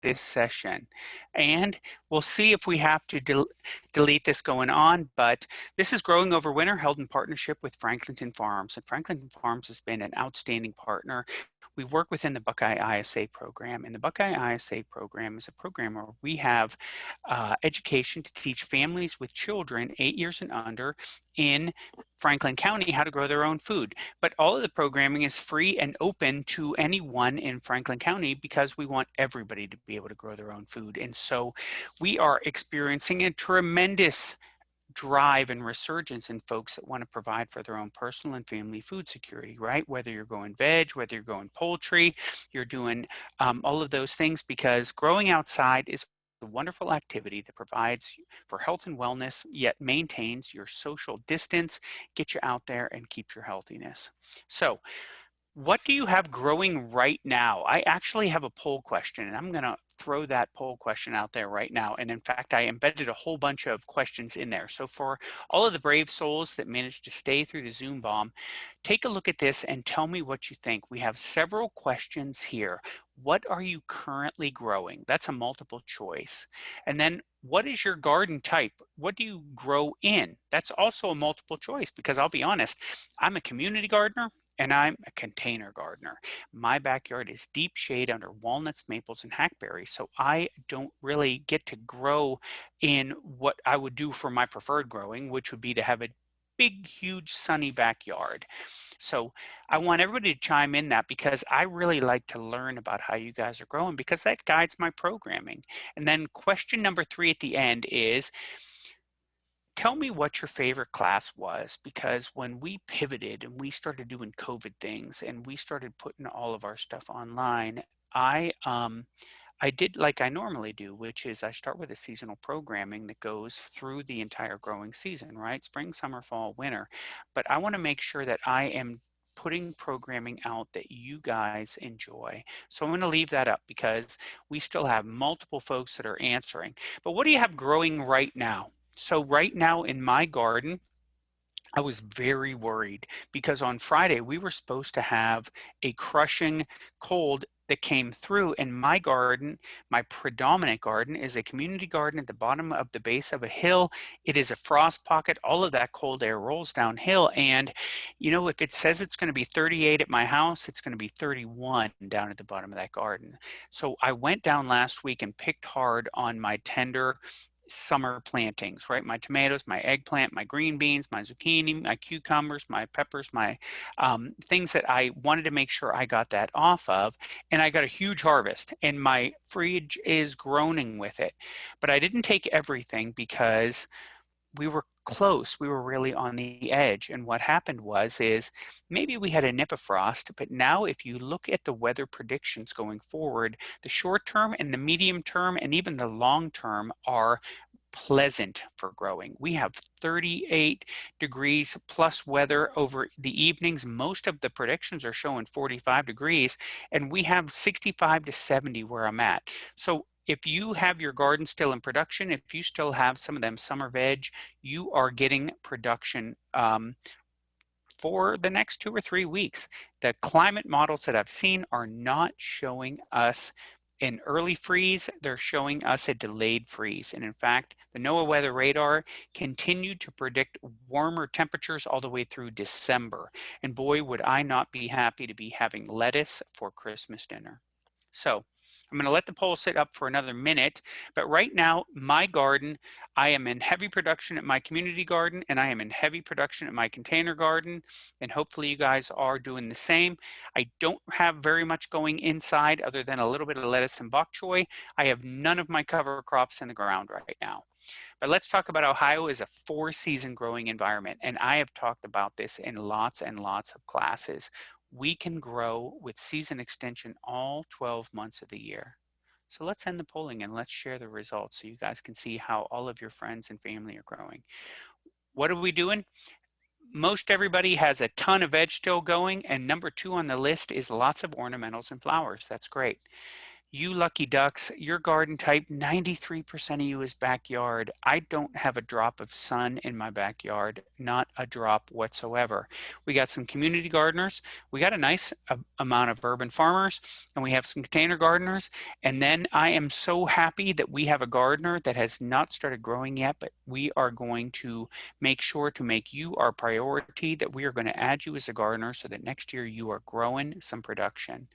this session. And we'll see if we have to delete this going on, but this is Growing Over Winter, held in partnership with Franklinton Farms. And Franklinton Farms has been an outstanding partner. We work within the Buckeye ISA program, and the Buckeye ISA program is a program where we have education to teach families with children 8 years and under in Franklin County how to grow their own food. But all of the programming is free and open to anyone in Franklin County because we want everybody to be able to grow their own food. And so we are experiencing a tremendous drive and resurgence in folks that want to provide for their own personal and family food security, right? Whether you're going veg, whether you're going poultry, you're doing all of those things, because growing outside is a wonderful activity that provides for health and wellness, yet maintains your social distance, get you out there and keeps your healthiness. So what do you have growing right now? I actually have a poll question, and I'm going to throw that poll question out there right now. And in fact, I embedded a whole bunch of questions in there. So for all of the brave souls that managed to stay through the Zoom bomb, take a look at this and tell me what you think. We have several questions here. What are you currently growing? That's a multiple choice. And then what is your garden type? What do you grow in? That's also a multiple choice, because I'll be honest, I'm a community gardener and I'm a container gardener. My backyard is deep shade under walnuts, maples, and hackberries, so I don't really get to grow in what I would do for my preferred growing, which would be to have a big, huge, sunny backyard. So I want everybody to chime in that, because I really like to learn about how you guys are growing, because that guides my programming. And then question number 3 at the end is, tell me what your favorite class was, because when we pivoted and we started doing COVID things and we started putting all of our stuff online, I did like I normally do, which is I start with a seasonal programming that goes through the entire growing season, right? Spring, summer, fall, winter. But I want to make sure that I am putting programming out that you guys enjoy. So I'm going to leave that up, because we still have multiple folks that are answering. But what do you have growing right now? So right now in my garden, I was very worried, because on Friday we were supposed to have a crushing cold that came through, and my garden, my predominant garden, is a community garden at the bottom of the base of a hill. It is a frost pocket. All of that cold air rolls downhill, and you know, if it says it's going to be 38 at my house, it's going to be 31 down at the bottom of that garden. So I went down last week and picked hard on my tender summer plantings, right? My tomatoes, my eggplant, my green beans, my zucchini, my cucumbers, my peppers, my things that I wanted to make sure I got that off of. And I got a huge harvest, and my fridge is groaning with it. But I didn't take everything, because we were close. We were really on the edge. And what happened is maybe we had a nip of frost, but now if you look at the weather predictions going forward, the short term and the medium term and even the long term are pleasant for growing. We have 38 degrees plus weather over the evenings. Most of the predictions are showing 45 degrees, and we have 65 to 70 where I'm at. So if you have your garden still in production, if you still have some of them summer veg, you are getting production for the next 2 or 3 weeks. The climate models that I've seen are not showing us an early freeze, they're showing us a delayed freeze. And in fact, the NOAA Weather Radar continued to predict warmer temperatures all the way through December. And boy, would I not be happy to be having lettuce for Christmas dinner. So I'm going to let the poll sit up for another minute, but right now, my garden, I am in heavy production at my community garden, and I am in heavy production at my container garden, and hopefully you guys are doing the same. I don't have very much going inside other than a little bit of lettuce and bok choy. I have none of my cover crops in the ground right now. But let's talk about Ohio as a 4-season growing environment, and I have talked about this in lots and lots of classes. We can grow with season extension all 12 months of the year. So let's end the polling and let's share the results so you guys can see how all of your friends and family are growing. What are we doing? Most everybody has a ton of veg still going, and number 2 on the list is lots of ornamentals and flowers. That's great. You lucky ducks, your garden type, 93% of you is backyard. I don't have a drop of sun in my backyard, not a drop whatsoever. We got some community gardeners, we got a nice amount of urban farmers, and we have some container gardeners. And then I am so happy that we have a gardener that has not started growing yet, but we are going to make sure to make you our priority, that we are going to add you as a gardener so that next year you are growing some production.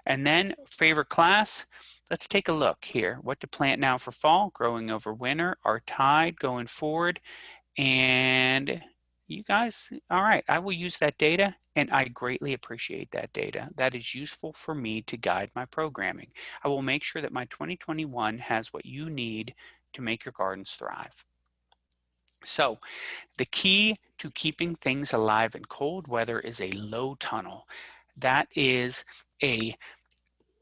And then favorite class, let's take a look here. What to plant now for fall, growing over winter, our tide going forward. And you guys, all right, I will use that data, and I greatly appreciate that data. That is useful for me to guide my programming. I will make sure that my 2021 has what you need to make your gardens thrive. So the key to keeping things alive in cold weather is a low tunnel. That is a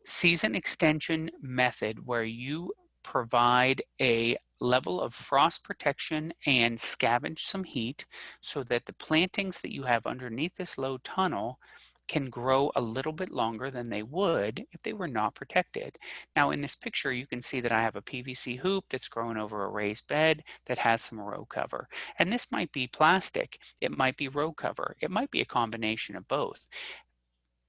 season extension method where you provide a level of frost protection and scavenge some heat so that the plantings that you have underneath this low tunnel can grow a little bit longer than they would if they were not protected. Now in this picture you can see that I have a PVC hoop that's grown over a raised bed that has some row cover. And this might be plastic, it might be row cover, it might be a combination of both.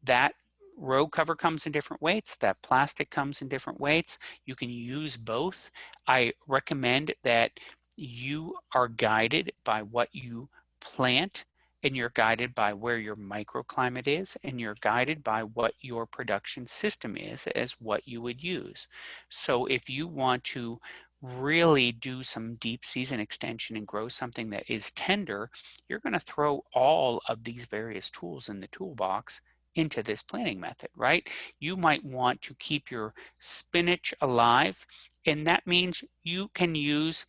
That row cover comes in different weights, that plastic comes in different weights. You can use both. I recommend that you are guided by what you plant, and you're guided by where your microclimate is, and you're guided by what your production system is as what you would use. So if you want to really do some deep season extension and grow something that is tender, you're going to throw all of these various tools in the toolbox into this planting method, right? You might want to keep your spinach alive, and that means you can use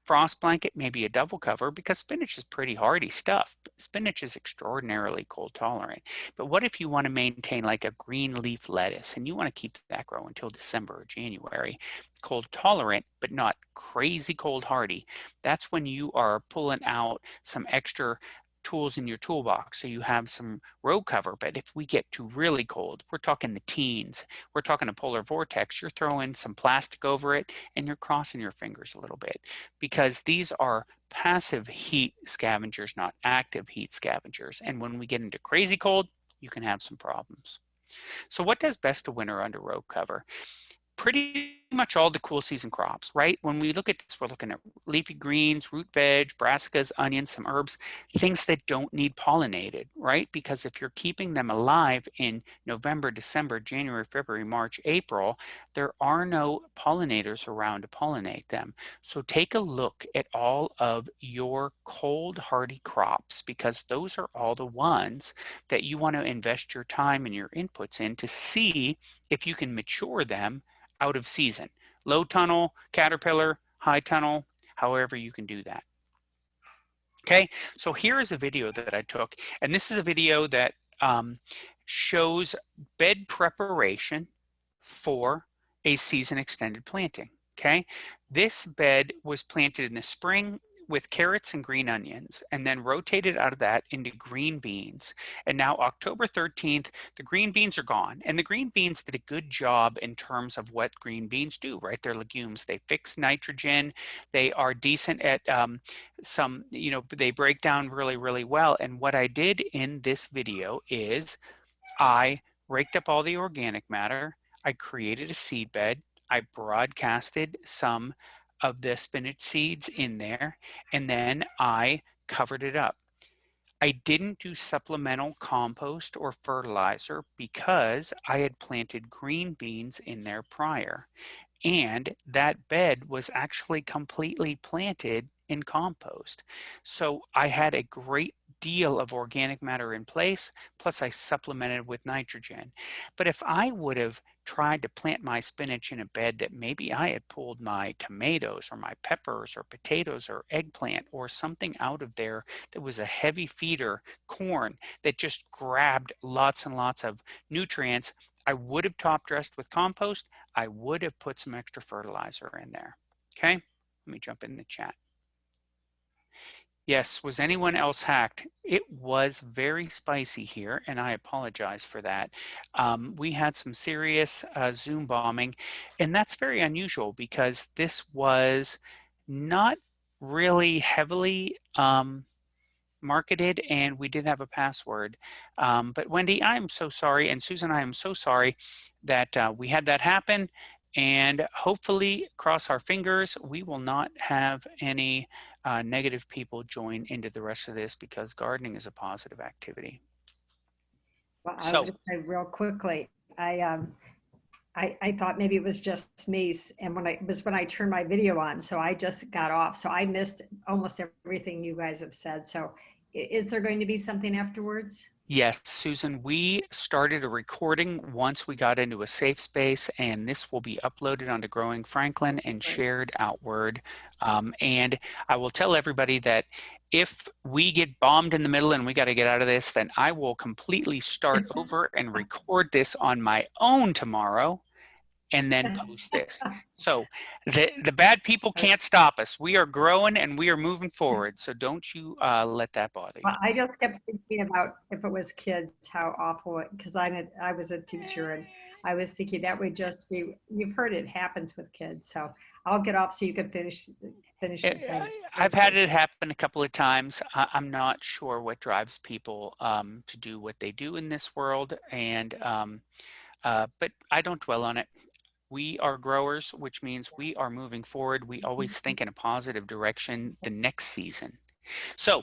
frost blanket, maybe a double cover, because spinach is pretty hardy stuff. Spinach is extraordinarily cold tolerant. But what if you want to maintain like a green leaf lettuce and you want to keep that grow until December or January? Cold tolerant, but not crazy cold hardy. That's when you are pulling out some extra tools in your toolbox so you have some row cover. But if we get to really cold, we're talking the teens, we're talking a polar vortex, you're throwing some plastic over it and you're crossing your fingers a little bit, because these are passive heat scavengers, not active heat scavengers. And when we get into crazy cold, you can have some problems. So what does best to winter under row cover? Pretty much all the cool season crops, right? When we look at this, we're looking at leafy greens, root veg, brassicas, onions, some herbs, things that don't need pollinated, right? Because if you're keeping them alive in November, December, January, February, March, April, there are no pollinators around to pollinate them. So take a look at all of your cold hardy crops, because those are all the ones that you want to invest your time and your inputs in to see if you can mature them out of season. Low tunnel, caterpillar, high tunnel, however you can do that. Okay, so here is a video that I took, and this is a video that shows bed preparation for a season extended planting. Okay, this bed was planted in the spring with carrots and green onions, and then rotated out of that into green beans. And now October 13th, the green beans are gone. And the green beans did a good job in terms of what green beans do, right? They're legumes. They fix nitrogen. They are decent at some, they break down really, really well. And what I did in this video is I raked up all the organic matter. I created a seed bed. I broadcasted some of the spinach seeds in there, and then I covered it up. I didn't do supplemental compost or fertilizer because I had planted green beans in there prior. And that bed was actually completely planted in compost. So I had a great deal of organic matter in place, plus I supplemented with nitrogen. But if I would have tried to plant my spinach in a bed that maybe I had pulled my tomatoes or my peppers or potatoes or eggplant or something out of there that was a heavy feeder, corn, that just grabbed lots and lots of nutrients, I would have top dressed with compost. I would have put some extra fertilizer in there. Okay, let me jump in the chat. Yes, was anyone else hacked? It was very spicy here, and I apologize for that. We had some serious Zoom bombing, and that's very unusual because this was not really heavily marketed, and we did have a password. But Wendy, I'm so sorry, and Susan, I am so sorry that we had that happen. And hopefully, cross our fingers, we will not have any negative people join into the rest of this because gardening is a positive activity. Well, I'll So just say real quickly, I thought maybe it was just me, and when I turned my video on, so I just got off, so I missed almost everything you guys have said. So, is there going to be something afterwards? yes, Susan, we started a recording once we got into a safe space, and this will be uploaded onto Growing Franklin and Right. shared outward. And I will tell everybody that if we get bombed in the middle and we got to get out of this, then I will completely start over and record this on my own tomorrow and then post this. So the bad people can't stop us. We are growing and we are moving forward. So don't you let that bother Well, you. I just kept thinking about if it was kids, how awful because I was a teacher and I was thinking that would just be, you've heard it happens with kids. So I'll get off so you can finish Eh, your thing. I've Thank had you. it happen a couple of times. I'm not sure what drives people to do what they do in this world, and but I don't dwell on it. We are growers, which means we are moving forward. We always think in a positive direction the next season. So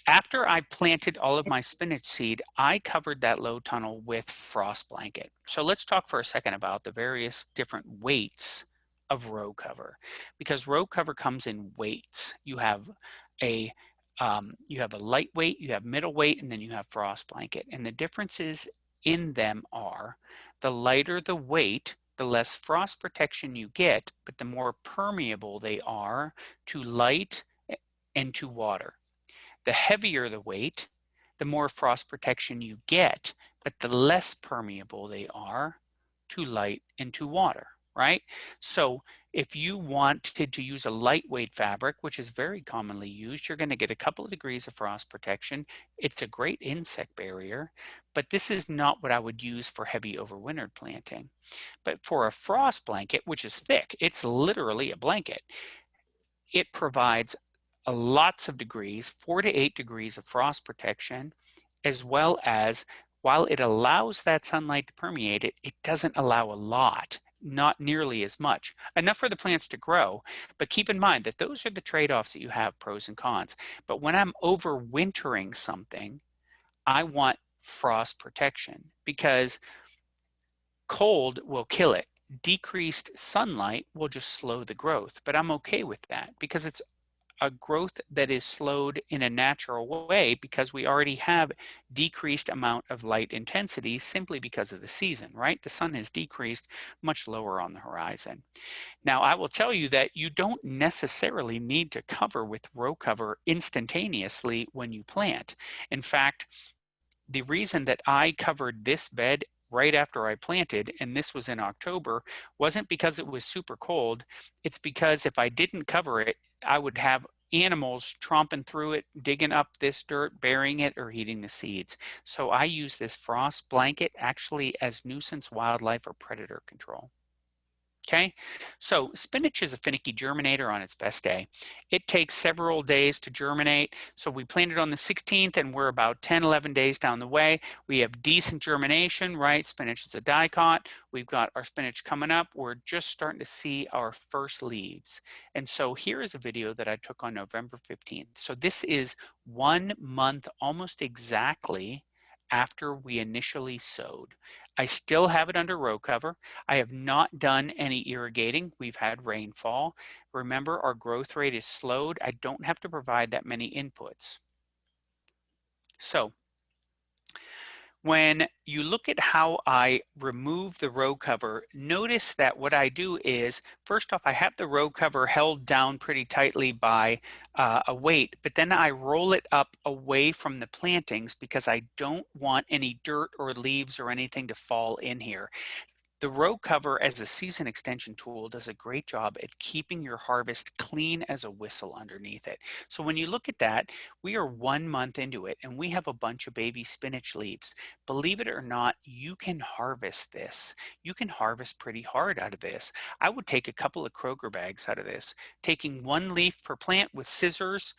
after I planted all of my spinach seed, I covered that low tunnel with frost blanket. So let's talk for a second about the various different weights of row cover, because row cover comes in weights. A you have a lightweight, you have middleweight, and then you have frost blanket. And the differences in them are the lighter the weight, the less frost protection you get, but the more permeable they are to light and to water. The heavier the weight, the more frost protection you get, but the less permeable they are to light and to water, right? So if you wanted to use a lightweight fabric, which is very commonly used, you're going to get a couple of degrees of frost protection. It's a great insect barrier, but this is not what I would use for heavy overwintered planting. But for a frost blanket, which is thick, it's literally a blanket, it provides lots of degrees, 4 to 8 degrees of frost protection, as well as while it allows that sunlight to permeate it, it doesn't allow a lot, not nearly as much, enough for the plants to grow. But keep in mind that those are the trade-offs that you have, pros and cons. But when I'm overwintering something, I want frost protection because cold will kill it. Decreased sunlight will just slow the growth, but I'm okay with that because it's a growth that is slowed in a natural way because we already have decreased amount of light intensity simply because of the season, right? The sun has decreased much lower on the horizon. Now, I will tell you that you don't necessarily need to cover with row cover instantaneously when you plant. In fact, the reason that I covered this bed right after I planted, and this was in October, wasn't because it was super cold. It's because if I didn't cover it, I would have animals tromping through it, digging up this dirt, burying it, or eating the seeds. So I use this frost blanket actually as nuisance wildlife or predator control. Okay, so spinach is a finicky germinator on its best day. It takes several days to germinate. So we planted on the 16th and we're about 10, 11 days down the way. We have decent germination, right? Spinach is a dicot. We've got our spinach coming up. We're just starting to see our first leaves. And so here is a video that I took on November 15th. So this is 1 month almost exactly after we initially sowed. I still have it under row cover. I have not done any irrigating. We've had rainfall. Remember, our growth rate is slowed. I don't have to provide that many inputs. So when you look at how I remove the row cover, notice that what I do is, first off, I have the row cover held down pretty tightly by a weight, but then I roll it up away from the plantings because I don't want any dirt or leaves or anything to fall in here. The row cover as a season extension tool does a great job at keeping your harvest clean as a whistle underneath it. So when you look at that, we are 1 month into it and we have a bunch of baby spinach leaves. Believe it or not, you can harvest this. You can harvest pretty hard out of this. I would take a couple of Kroger bags out of this. Taking 1 leaf per plant with scissors,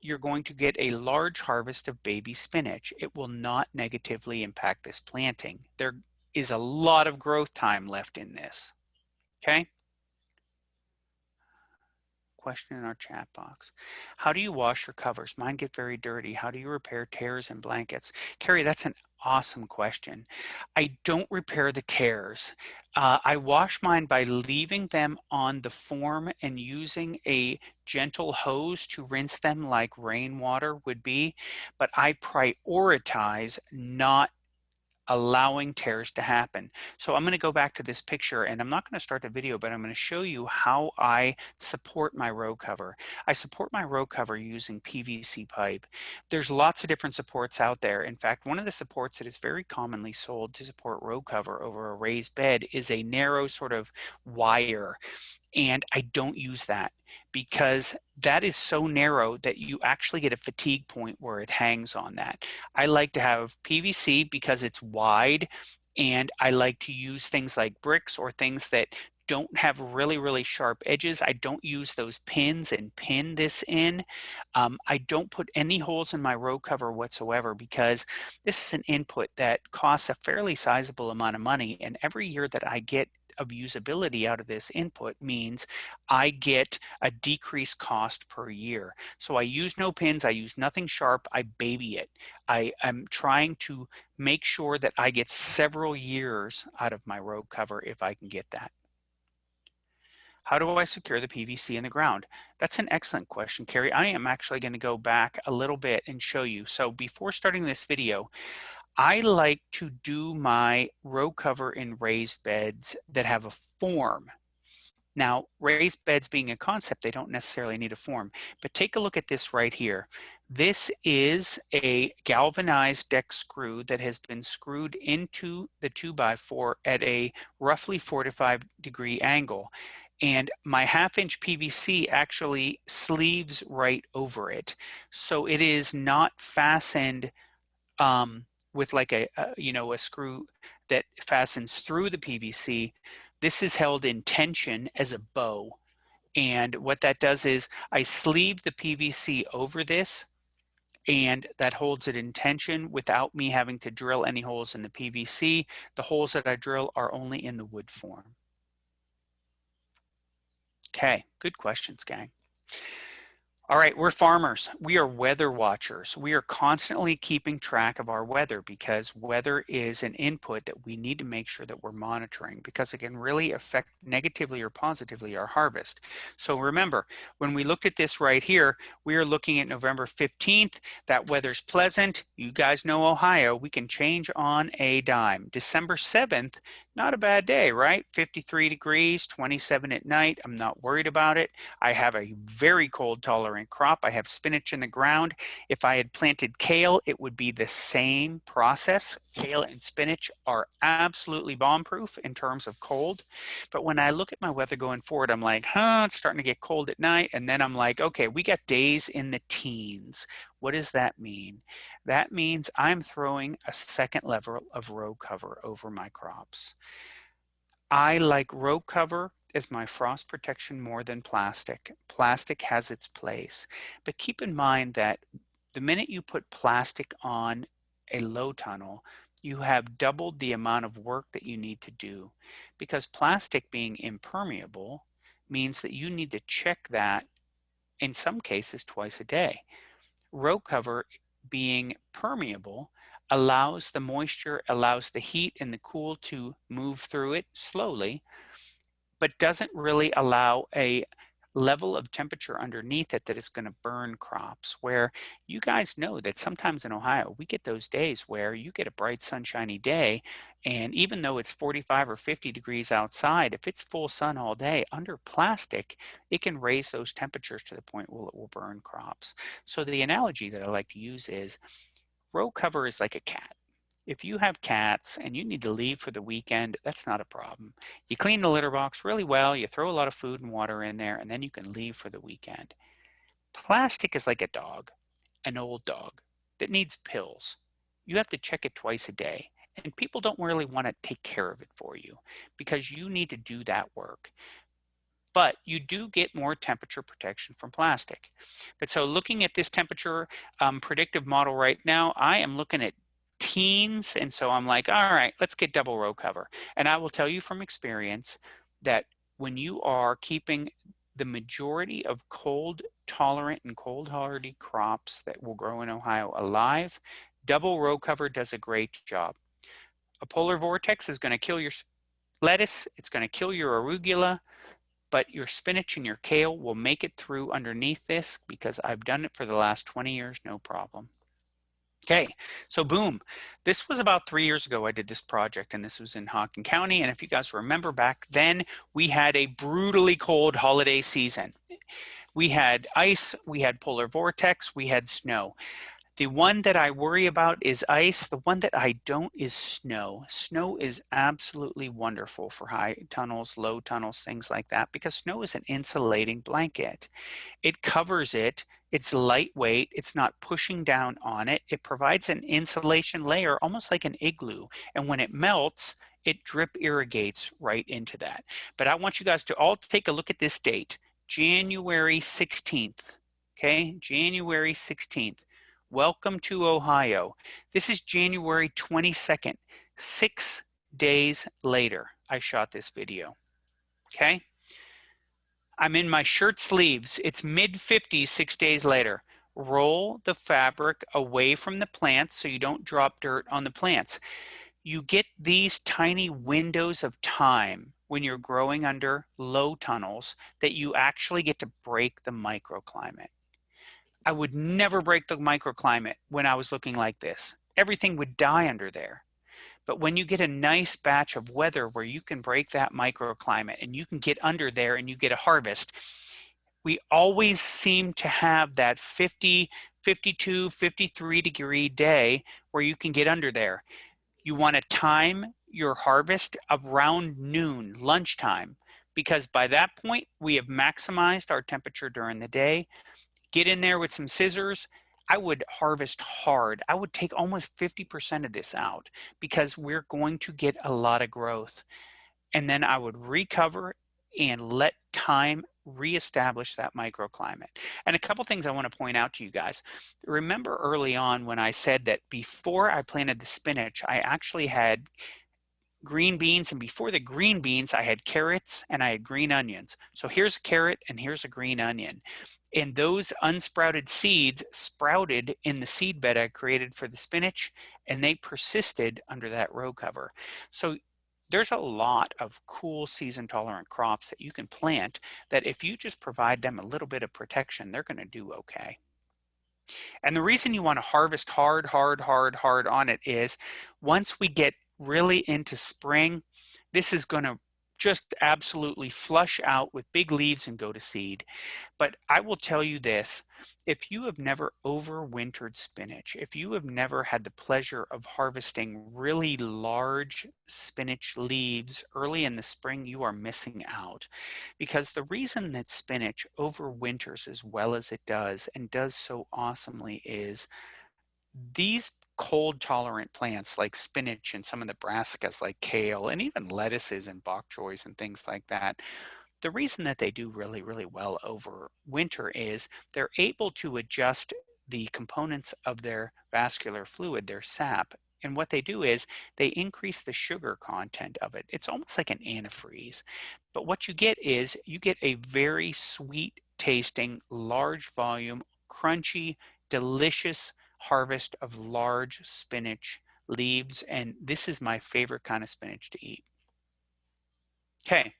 you're going to get a large harvest of baby spinach. It will not negatively impact this planting. There is a lot of growth time left in this. Okay? Question in our chat box. How do you wash your covers? Mine get very dirty. How do you repair tears in blankets? Carrie, that's an awesome question. I don't repair the tears. I wash mine by leaving them on the form and using a gentle hose to rinse them like rainwater would be, but I prioritize not allowing tears to happen. So I'm going to go back to this picture and I'm not going to start the video, but I'm going to show you how I support my row cover. I support my row cover using PVC pipe. There's lots of different supports out there. In fact, one of the supports that is very commonly sold to support row cover over a raised bed is a narrow sort of wire. And I don't use that because that is so narrow that you actually get a fatigue point where it hangs on that. I like to have PVC because it's wide, and I like to use things like bricks or things that don't have really sharp edges. I don't use those pins and pin this in. I don't put any holes in my row cover whatsoever because this is an input that costs a fairly sizable amount of money, and every year that I get of usability out of this input means I get a decreased cost per year. So I use no pins, I use nothing sharp, I baby it. I'm trying to make sure that I get several years out of my row cover if I can get that. How do I secure the PVC in the ground? That's an excellent question, Carrie. I am actually going to go back a little bit and show you. So before starting this video, I like to do my row cover in raised beds that have a form. Now, raised beds being a concept, they don't necessarily need a form, but take a look at this right here. This is a galvanized deck screw that has been screwed into the 2x4 at a roughly 4 to 5 degree angle. And my 1/2 inch PVC actually sleeves right over it. So it is not fastened with like a screw that fastens through the PVC. This is held in tension as a bow. And what that does is I sleeve the PVC over this, and that holds it in tension without me having to drill any holes in the PVC. The holes that I drill are only in the wood form. Okay, good questions, gang. All right, we're farmers. We are weather watchers. We are constantly keeping track of our weather because weather is an input that we need to make sure that we're monitoring because it can really affect negatively or positively our harvest. So remember, when we looked at this right here, we are looking at November 15th. That weather's pleasant. You guys know Ohio. We can change on a dime. December 7th, not a bad day, right? 53 degrees, 27 at night. I'm not worried about it. I have a very cold tolerant crop. I have spinach in the ground. If I had planted kale, it would be the same process. Kale and spinach are absolutely bomb-proof in terms of cold. But when I look at my weather going forward, I'm like, it's starting to get cold at night. And then I'm like, okay, we got days in the teens. What does that mean? That means I'm throwing a second level of row cover over my crops. I like row cover as my frost protection more than plastic. Plastic has its place, but keep in mind that the minute you put plastic on a low tunnel, you have doubled the amount of work that you need to do because plastic being impermeable means that you need to check that in some cases twice a day. Row cover being permeable allows the moisture, allows the heat and the cool to move through it slowly, but doesn't really allow a level of temperature underneath it that is going to burn crops. Where you guys know that sometimes in Ohio, we get those days where you get a bright sunshiny day, and even though it's 45 or 50 degrees outside, if it's full sun all day under plastic, it can raise those temperatures to the point where it will burn crops. So the analogy that I like to use is row cover is like a cat. If you have cats and you need to leave for the weekend, that's not a problem. You clean the litter box really well, you throw a lot of food and water in there, and then you can leave for the weekend. Plastic is like a dog, an old dog that needs pills. You have to check it twice a day, and people don't really want to take care of it for you because you need to do that work. But you do get more temperature protection from plastic. But so looking at this temperature predictive model right now, I am looking at teens, and so I'm like, all right, let's get double row cover. And I will tell you from experience that when you are keeping the majority of cold tolerant and cold hardy crops that will grow in Ohio alive, double row cover does a great job. A polar vortex is going to kill your lettuce, it's going to kill your arugula, but your spinach and your kale will make it through underneath this because I've done it for the last 20 years, no problem. Okay, so boom. This was about 3 years ago I did this project, and this was in Hocking County. And if you guys remember back then, we had a brutally cold holiday season. We had ice, we had polar vortex, we had snow. The one that I worry about is ice. The one that I don't is snow. Snow is absolutely wonderful for high tunnels, low tunnels, things like that, because snow is an insulating blanket. It covers it. It's lightweight. It's not pushing down on it. It provides an insulation layer, almost like an igloo. And when it melts, it drip irrigates right into that. But I want you guys to all take a look at this date, January 16th. Okay, January 16th. Welcome to Ohio. This is January 22nd. 6 days later, I shot this video. Okay? I'm in my shirt sleeves. It's mid-50s 6 days later. Roll the fabric away from the plants so you don't drop dirt on the plants. You get these tiny windows of time when you're growing under low tunnels that you actually get to break the microclimate. I would never break the microclimate when I was looking like this. Everything would die under there. But when you get a nice batch of weather where you can break that microclimate and you can get under there and you get a harvest, we always seem to have that 50, 52, 53-degree day where you can get under there. You want to time your harvest around noon, lunchtime, because by that point we have maximized our temperature during the day. Get in there with some scissors. I would harvest hard. I would take almost 50% of this out because we're going to get a lot of growth. And then I would recover and let time reestablish that microclimate. And a couple things I want to point out to you guys. Remember early on when I said that before I planted the spinach, I actually had green beans, and before the green beans I had carrots and I had green onions. So here's a carrot and here's a green onion, and those unsprouted seeds sprouted in the seed bed I created for the spinach, and they persisted under that row cover. So there's a lot of cool season tolerant crops that you can plant that if you just provide them a little bit of protection, they're going to do okay. And the reason you want to harvest hard on it is once we get really into spring, this is going to just absolutely flush out with big leaves and go to seed. But I will tell you this, if you have never overwintered spinach, if you have never had the pleasure of harvesting really large spinach leaves early in the spring, you are missing out. Because the reason that spinach overwinters as well as it does and does so awesomely is these cold tolerant plants like spinach and some of the brassicas like kale and even lettuces and bok choys and things like that, the reason that they do really well over winter is they're able to adjust the components of their vascular fluid, their sap. And what they do is they increase the sugar content of it. It's almost like an antifreeze. But what you get is you get a very sweet tasting, large volume, crunchy, delicious harvest of large spinach leaves. And this is my favorite kind of spinach to eat. Okay.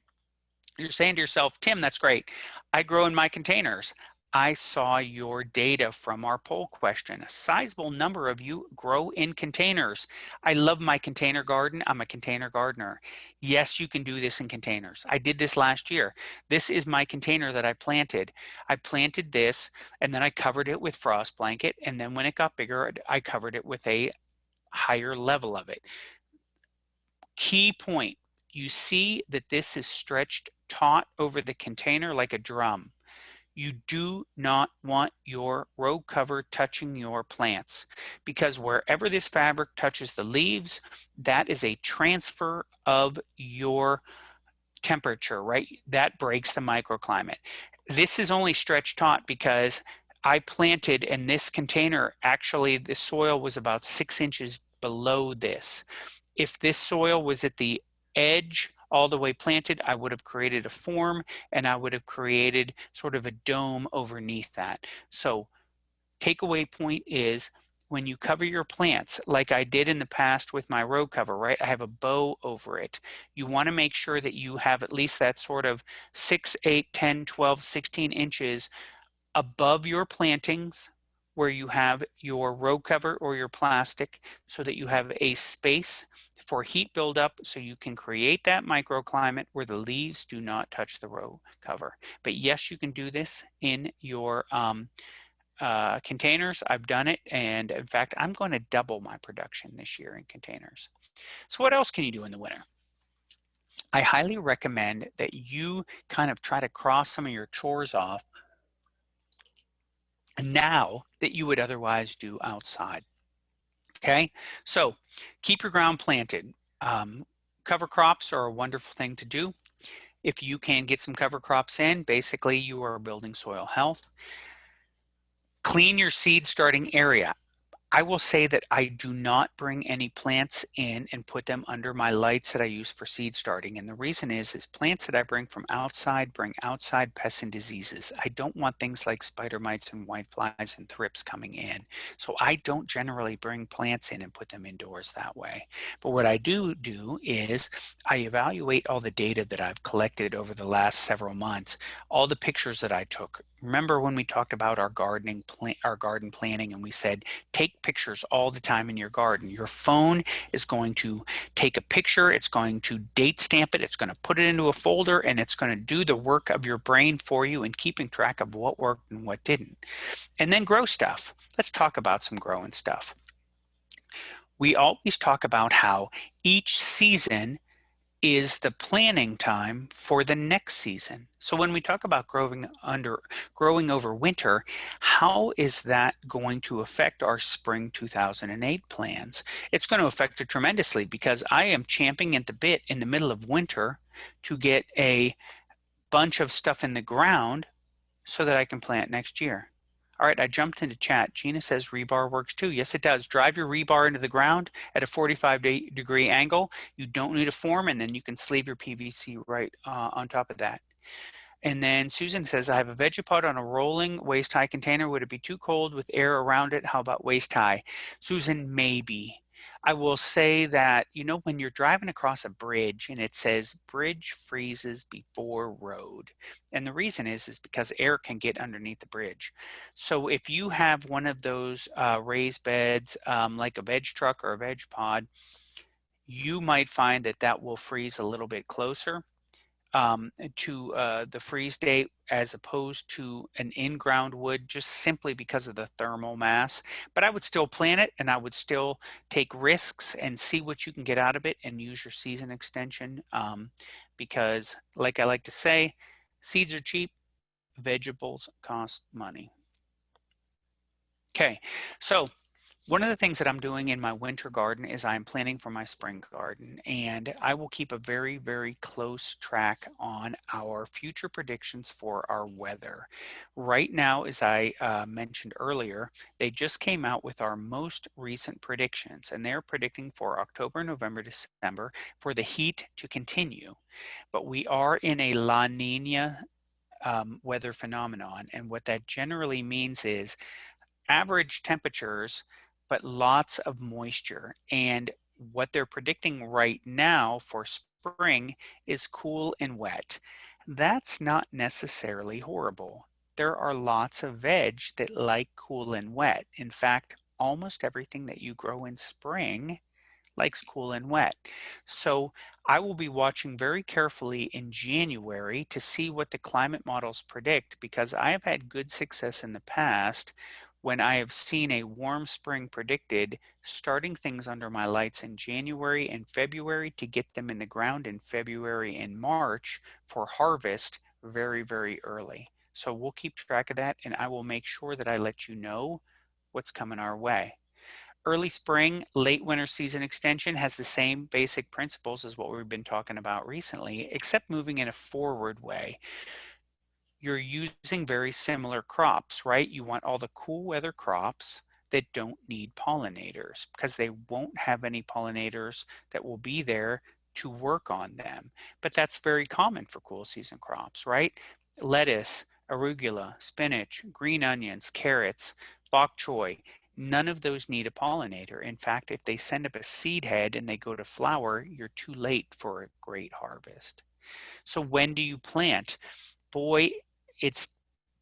You're saying to yourself, Tim, that's great. I grow in my containers. I saw your data from our poll question. A sizable number of you grow in containers. I love my container garden. I'm a container gardener. Yes, you can do this in containers. I did this last year. This is my container that I planted. I planted this and then I covered it with frost blanket. And then when it got bigger, I covered it with a higher level of it. Key point, you see that this is stretched taut over the container like a drum. You do not want your row cover touching your plants, because wherever this fabric touches the leaves, that is a transfer of your temperature, right? That breaks the microclimate. This is only stretched taut because I planted in this container, actually the soil was about 6 inches below this. If this soil was at the edge all the way planted, I would have created a form and I would have created sort of a dome underneath that. So takeaway point is, when you cover your plants, like I did in the past with my row cover, right? I have a bow over it. You want to make sure that you have at least that sort of 6, 8, 10, 12, 16 inches above your plantings where you have your row cover or your plastic, so that you have a space for heat buildup so you can create that microclimate where the leaves do not touch the row cover. But yes, you can do this in your containers. I've done it, and in fact, I'm going to double my production this year in containers. So what else can you do in the winter? I highly recommend that you kind of try to cross some of your chores off now that you would otherwise do outside. Okay, so keep your ground planted. Cover crops are a wonderful thing to do. If you can get some cover crops in, basically you are building soil health. Clean your seed starting area. I will say that I do not bring any plants in and put them under my lights that I use for seed starting. And the reason is plants that I bring from outside bring outside pests and diseases. I don't want things like spider mites and whiteflies and thrips coming in. So I don't generally bring plants in and put them indoors that way. But what I do is I evaluate all the data that I've collected over the last several months, all the pictures that I took. Remember when we talked about our garden planning, and we said, take pictures all the time in your garden. Your phone is going to take a picture, it's going to date stamp it, it's going to put it into a folder, and it's going to do the work of your brain for you in keeping track of what worked and what didn't. And then grow stuff. Let's talk about some growing stuff. We always talk about how each season is the planning time for the next season. So when we talk about growing over winter, how is that going to affect our spring 2008 plans? It's going to affect it tremendously, because I am champing at the bit in the middle of winter to get a bunch of stuff in the ground so that I can plant next year. All right, I jumped into chat. Gina says rebar works too. Yes, it does. Drive your rebar into the ground at a 45-degree angle. You don't need a form, and then you can sleeve your PVC right on top of that. And then Susan says, I have a Vegepod on a rolling waist high container. Would it be too cold with air around it? How about waist high? Susan, maybe. I will say that, you know, when you're driving across a bridge and it says bridge freezes before road, and the reason is because air can get underneath the bridge. So if you have one of those raised beds, like a veg truck or a veg pod, you might find that that will freeze a little bit closer to the freeze date, as opposed to an in-ground wood, just simply because of the thermal mass. But I would still plant it, and I would still take risks and see what you can get out of it and use your season extension, because like I like to say, seeds are cheap, vegetables cost money. Okay, so one of the things that I'm doing in my winter garden is I'm planning for my spring garden, and I will keep a very, very close track on our future predictions for our weather. Right now, as I mentioned earlier, they just came out with our most recent predictions, and they're predicting for October, November, December for the heat to continue. But we are in a La Nina weather phenomenon, and what that generally means is average temperatures, but lots of moisture. And what they're predicting right now for spring is cool and wet. That's not necessarily horrible. There are lots of veg that like cool and wet. In fact, almost everything that you grow in spring likes cool and wet. So I will be watching very carefully in January to see what the climate models predict, because I have had good success in the past when I have seen a warm spring predicted, starting things under my lights in January and February to get them in the ground in February and March for harvest very, very early. So we'll keep track of that, and I will make sure that I let you know what's coming our way. Early spring, late winter season extension has the same basic principles as what we've been talking about recently, except moving in a forward way. You're using very similar crops, right? You want all the cool weather crops that don't need pollinators because they won't have any pollinators that will be there to work on them. But that's very common for cool season crops, right? Lettuce, arugula, spinach, green onions, carrots, bok choy, none of those need a pollinator. In fact, if they send up a seed head and they go to flower, you're too late for a great harvest. So when do you plant? Boy, it's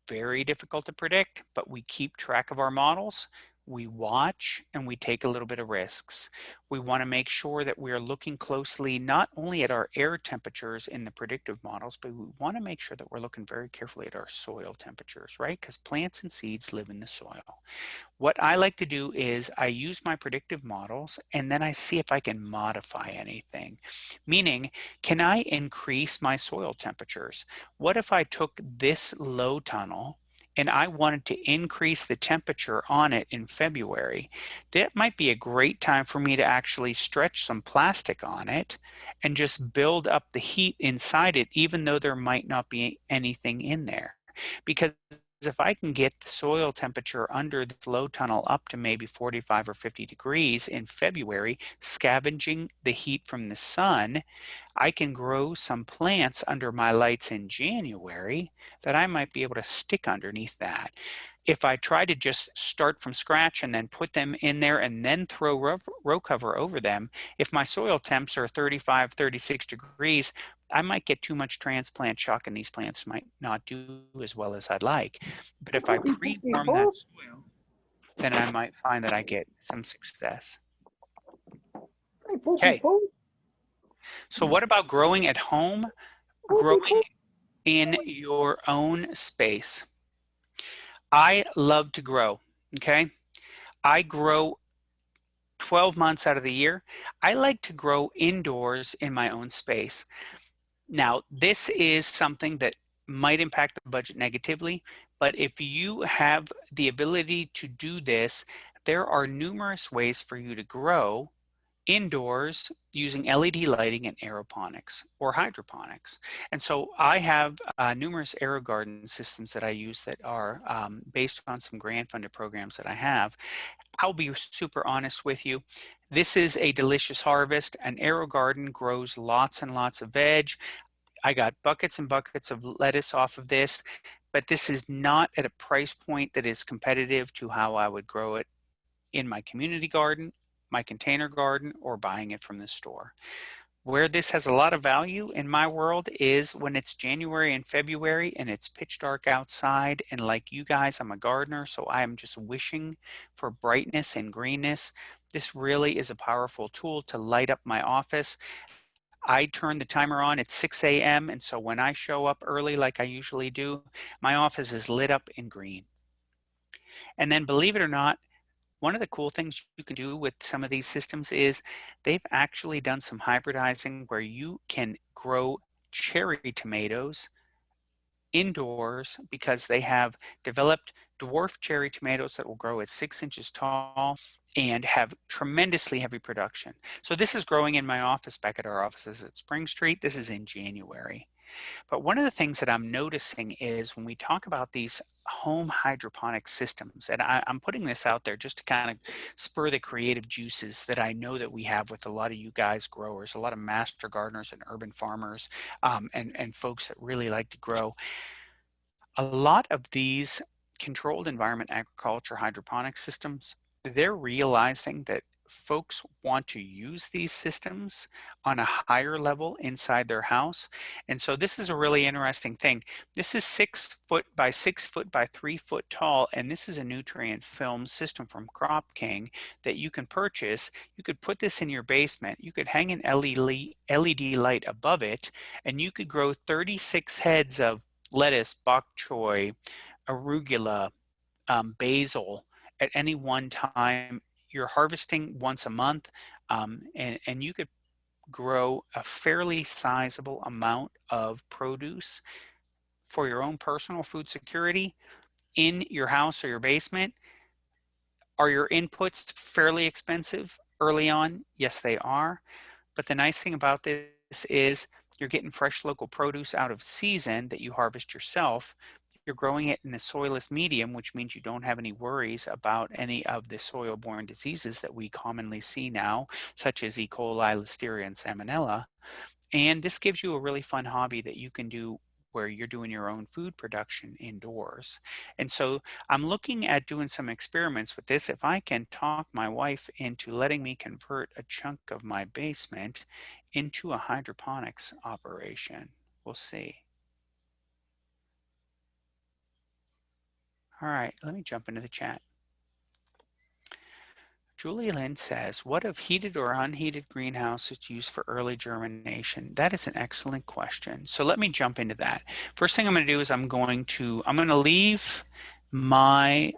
very difficult to predict, but we keep track of our models. We watch and we take a little bit of risks. We want to make sure that we are looking closely not only at our air temperatures in the predictive models, but we want to make sure that we're looking very carefully at our soil temperatures, right? Because plants and seeds live in the soil. What I like to do is I use my predictive models and then I see if I can modify anything. Meaning, can I increase my soil temperatures? What if I took this low tunnel and I wanted to increase the temperature on it in February? That might be a great time for me to actually stretch some plastic on it and just build up the heat inside it, even though there might not be anything in there. Because if I can get the soil temperature under this low tunnel up to maybe 45 or 50 degrees in February, scavenging the heat from the sun, I can grow some plants under my lights in January that I might be able to stick underneath that. If I try to just start from scratch and then put them in there and then throw row cover over them, if my soil temps are 35, 36 degrees, I might get too much transplant shock and these plants might not do as well as I'd like. But if I pre-warm that soil, then I might find that I get some success. Okay, so what about growing at home? Growing in your own space. I love to grow, okay? I grow 12 months out of the year. I like to grow indoors in my own space. Now, this is something that might impact the budget negatively, but if you have the ability to do this, there are numerous ways for you to grow indoors using LED lighting and aeroponics or hydroponics. And so I have numerous aero garden systems that I use that are based on some grant funded programs that I have. I'll be super honest with you. This is a delicious harvest. An aero garden grows lots and lots of veg. I got buckets and buckets of lettuce off of this, but this is not at a price point that is competitive to how I would grow it in my community garden, my container garden, or buying it from the store. Where this has a lot of value in my world is when it's January and February and it's pitch dark outside. And like you guys, I'm a gardener, so I am just wishing for brightness and greenness. This really is a powerful tool to light up my office. I turn the timer on at 6 a.m. And so when I show up early, like I usually do, my office is lit up in green. And then believe it or not, one of the cool things you can do with some of these systems is they've actually done some hybridizing where you can grow cherry tomatoes indoors because they have developed dwarf cherry tomatoes that will grow at 6 inches tall and have tremendously heavy production. So this is growing in my office back at our offices at Spring Street. This is in January. But one of the things that I'm noticing is when we talk about these home hydroponic systems, and I'm putting this out there just to kind of spur the creative juices that I know that we have with a lot of you guys growers, a lot of master gardeners and urban farmers, and folks that really like to grow. A lot of these controlled environment agriculture hydroponic systems, they're realizing that folks want to use these systems on a higher level inside their house. And so this is a really interesting thing. This is 6 foot by 6 foot by 3 foot tall, and this is a nutrient film system from Crop King that you can purchase. You could put this in your basement. You could hang an LED light above it, and you could grow 36 heads of lettuce, bok choy, arugula, basil, at any one time. You're harvesting once a month, and you could grow a fairly sizable amount of produce for your own personal food security in your house or your basement. Are your inputs fairly expensive early on? Yes, they are. But the nice thing about this is you're getting fresh local produce out of season that you harvest yourself. You're growing it in a soilless medium, which means you don't have any worries about any of the soil-borne diseases that we commonly see now, such as E. coli, Listeria, and Salmonella. And this gives you a really fun hobby that you can do where you're doing your own food production indoors. And so I'm looking at doing some experiments with this. If I can talk my wife into letting me convert a chunk of my basement into a hydroponics operation, we'll see. All right, let me jump into the chat. Julie Lynn says, what of heated or unheated greenhouses used for early germination? That is an excellent question. So let me jump into that. First thing I'm going to do is I'm going to leave my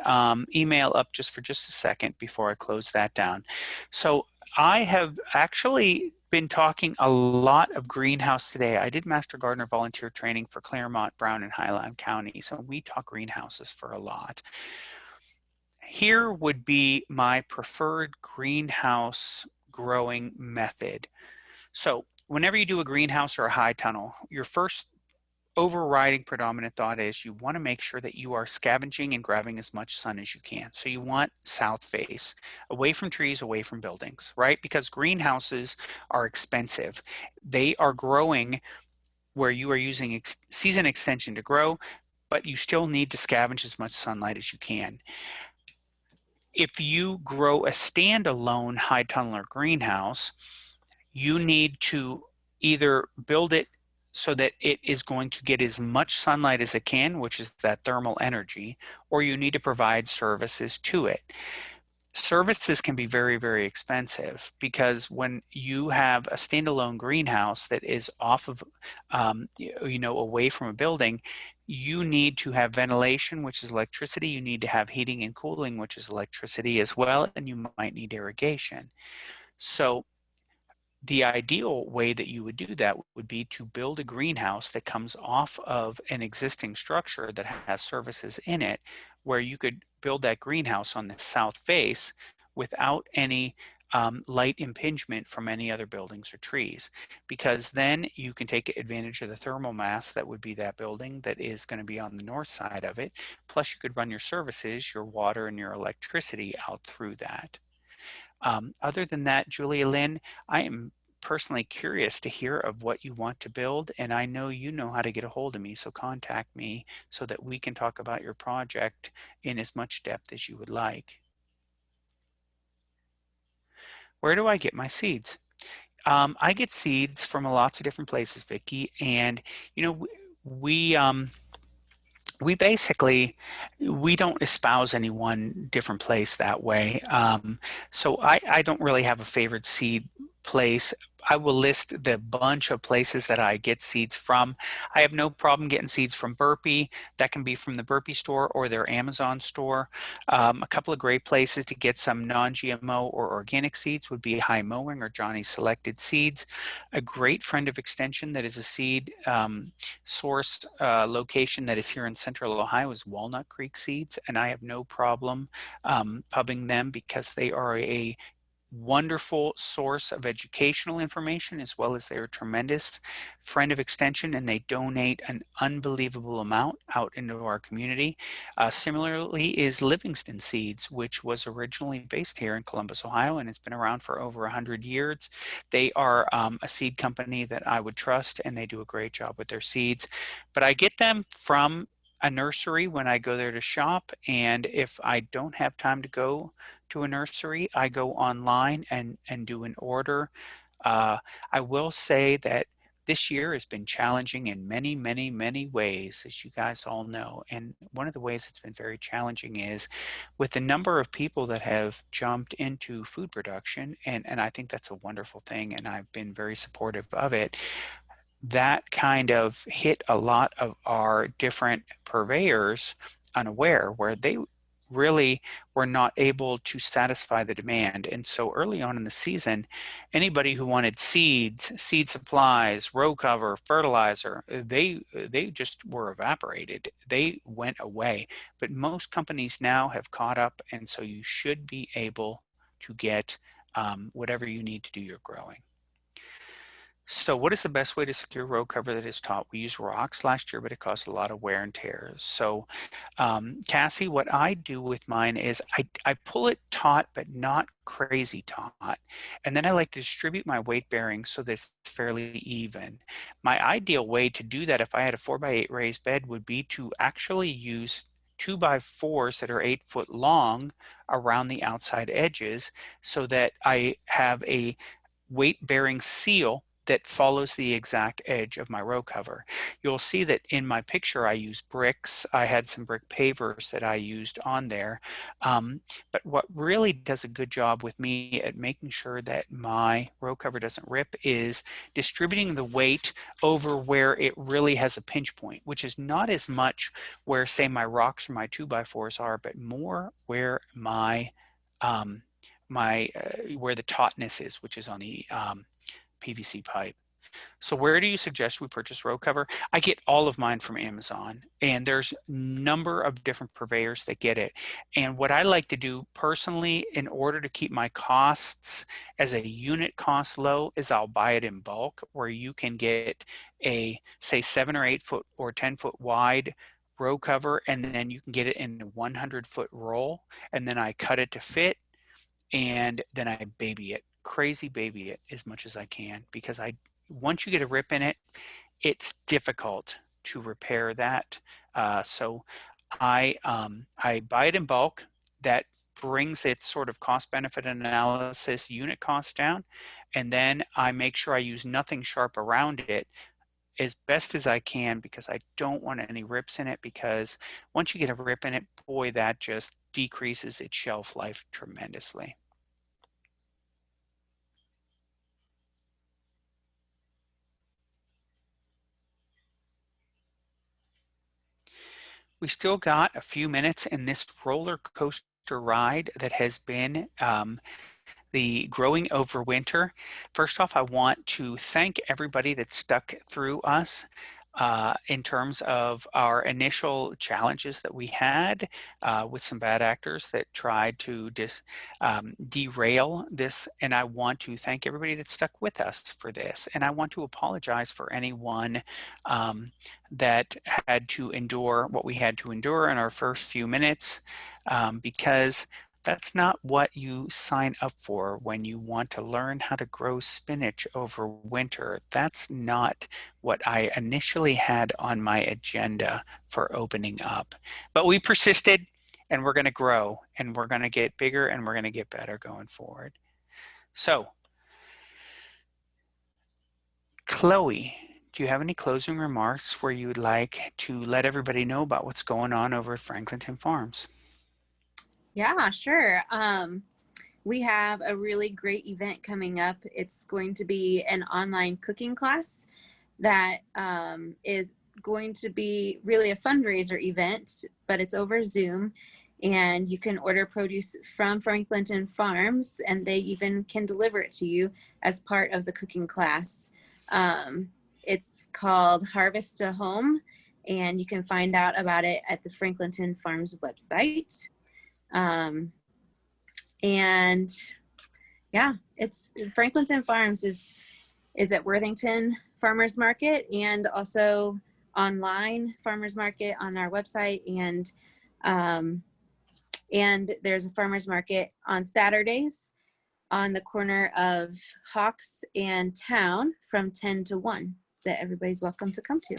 email up just for just a second before I close that down. So I have actually been talking a lot of greenhouse today. I did Master Gardener volunteer training for Claremont, Brown, and Highland County. So we talk greenhouses for a lot. Here would be my preferred greenhouse growing method. So whenever you do a greenhouse or a high tunnel, your first overriding predominant thought is you want to make sure that you are scavenging and grabbing as much sun as you can. So you want south face, away from trees, away from buildings, right? Because greenhouses are expensive. They are growing where you are using season extension to grow, but you still need to scavenge as much sunlight as you can. If you grow a standalone high tunneler greenhouse, you need to either build it so that it is going to get as much sunlight as it can, which is that thermal energy, or you need to provide services to it. Services can be very, very expensive because when you have a standalone greenhouse that is off of, away from a building, you need to have ventilation, which is electricity. You need to have heating and cooling, which is electricity as well, and you might need irrigation. So the ideal way that you would do that would be to build a greenhouse that comes off of an existing structure that has services in it, where you could build that greenhouse on the south face without any light impingement from any other buildings or trees, because then you can take advantage of the thermal mass that would be that building that is going to be on the north side of it. Plus you could run your services, your water and your electricity out through that. Other than that, Julia Lynn, I am personally curious to hear of what you want to build, and I know you know how to get a hold of me, so contact me so that we can talk about your project in as much depth as you would like. Where do I get my seeds? I get seeds from lots of different places, Vicki, and you know, we basically we don't espouse any one different place that way. So I don't really have a favorite seed place. I will list the bunch of places that I get seeds from. I have no problem getting seeds from Burpee. That can be from the Burpee store or their Amazon store. A couple of great places to get some non-GMO or organic seeds would be High Mowing or Johnny's Selected Seeds. A great friend of Extension that is a seed source location that is here in Central Ohio is Walnut Creek Seeds, and I have no problem pubbing them because they are a wonderful source of educational information, as well as they're a tremendous friend of Extension, and they donate an unbelievable amount out into our community. Similarly is Livingston Seeds, which was originally based here in Columbus, Ohio, and it's been around for over 100 years. They are a seed company that I would trust, and they do a great job with their seeds. But I get them from a nursery when I go there to shop, and if I don't have time to go to a nursery, I go online and do an order. I will say that this year has been challenging in many, many, many ways, as you guys all know. And one of the ways it's been very challenging is with the number of people that have jumped into food production, and I think that's a wonderful thing, and I've been very supportive of it. That kind of hit a lot of our different purveyors unaware, where really were not able to satisfy the demand. And so early on in the season, anybody who wanted seeds, seed supplies, row cover, fertilizer, they just were evaporated. They went away. But most companies now have caught up, and so you should be able to get whatever you need to do your growing. So what is the best way to secure row cover that is taut? We used rocks last year, but it caused a lot of wear and tear. So Cassie, what I do with mine is I pull it taut, but not crazy taut. And then I like to distribute my weight bearing so that it's fairly even. My ideal way to do that if I had a 4x8 raised bed would be to actually use 2x4s that are 8 foot long around the outside edges so that I have a weight bearing seal that follows the exact edge of my row cover. You'll see that in my picture I use bricks. I had some brick pavers that I used on there. But what really does a good job with me at making sure that my row cover doesn't rip is distributing the weight over where it really has a pinch point, which is not as much where, say, my rocks or my 2x4s are, but more where my where the tautness is, which is on the PVC pipe. So where do you suggest we purchase row cover? I get all of mine from Amazon, and there's a number of different purveyors that get it. And what I like to do personally in order to keep my costs as a unit cost low is I'll buy it in bulk, where you can get a, say, 7 or 8 foot or 10 foot wide row cover, and then you can get it in a 100-foot roll, and then I cut it to fit, and then I baby it, crazy baby it as much as I can, because once you get a rip in it, it's difficult to repair that. So I buy it in bulk. That brings its sort of cost benefit analysis unit cost down, and then I make sure I use nothing sharp around it as best as I can, because I don't want any rips in it, because once you get a rip in it, boy, that just decreases its shelf life tremendously. We still got a few minutes in this roller coaster ride that has been the growing over winter. First off, I want to thank everybody that stuck through us in terms of our initial challenges that we had with some bad actors that tried to derail this. And I want to thank everybody that stuck with us for this. And I want to apologize for anyone that had to endure what we had to endure in our first few minutes, because that's not what you sign up for when you want to learn how to grow spinach over winter. That's not what I initially had on my agenda for opening up. But we persisted, and we're going to grow, and we're going to get bigger, and we're going to get better going forward. So, Chloe, do you have any closing remarks where you would like to let everybody know about what's going on over at Franklinton Farms? Yeah, sure. We have a really great event coming up. It's going to be an online cooking class that is going to be really a fundraiser event, but it's over Zoom, and you can order produce from Franklinton Farms, and they even can deliver it to you as part of the cooking class. It's called Harvest to Home, and you can find out about it at the Franklinton Farms website. And yeah, it's Franklinton Farms is at Worthington Farmers Market, and also online farmers market on our website, and there's a farmers market on Saturdays on the corner of Hawks and Town from 10 to 1 that everybody's welcome to come to.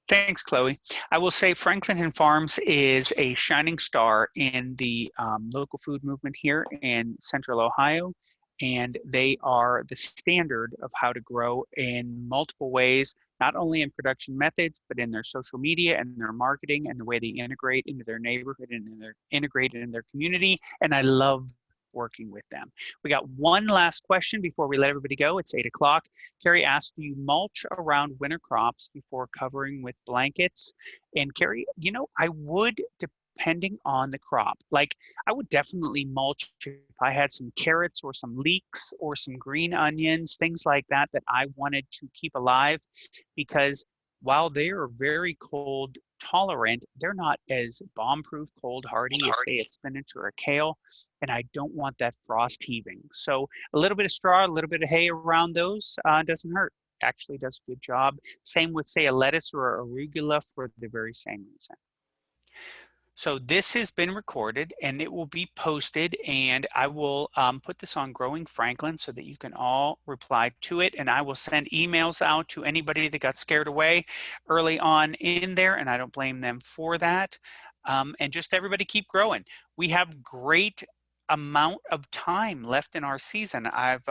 Thanks, Chloe. I will say Franklinton Farms is a shining star in the local food movement here in Central Ohio, and they are the standard of how to grow in multiple ways, not only in production methods, but in their social media and their marketing and the way they integrate into their neighborhood and they're integrated in their community. And I love working with them. We got one last question before we let everybody go. It's 8 o'clock. Carrie asked, do you mulch around winter crops before covering with blankets? And Carrie, I would, depending on the crop. Like I would definitely mulch if I had some carrots or some leeks or some green onions, things like that that I wanted to keep alive, because while they are very cold tolerant, they're not as bomb-proof cold hardy as say a spinach or a kale, and I don't want that frost heaving. So a little bit of straw, a little bit of hay around those doesn't hurt. Actually does a good job. Same with say a lettuce or arugula for the very same reason. So this has been recorded and it will be posted, and I will put this on Growing Franklin so that you can all reply to it, and I will send emails out to anybody that got scared away early on in there, and I don't blame them for that. And just everybody keep growing. We have great amount of time left in our season. I've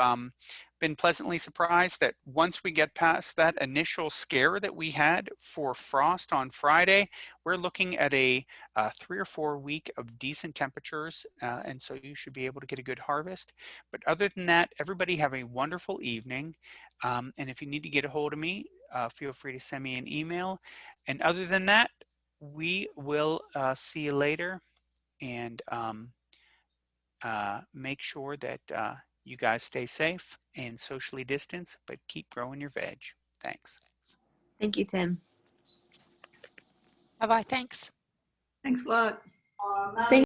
been pleasantly surprised that once we get past that initial scare that we had for frost on Friday, we're looking at a 3 or 4 week of decent temperatures, and so you should be able to get a good harvest. But other than that, everybody have a wonderful evening. And if you need to get a hold of me, feel free to send me an email. And other than that, we will see you later, and make sure that you guys stay safe and socially distance, but keep growing your veg. Thanks. Thank you, Tim. Bye-bye. Thanks. Thanks a lot. Thank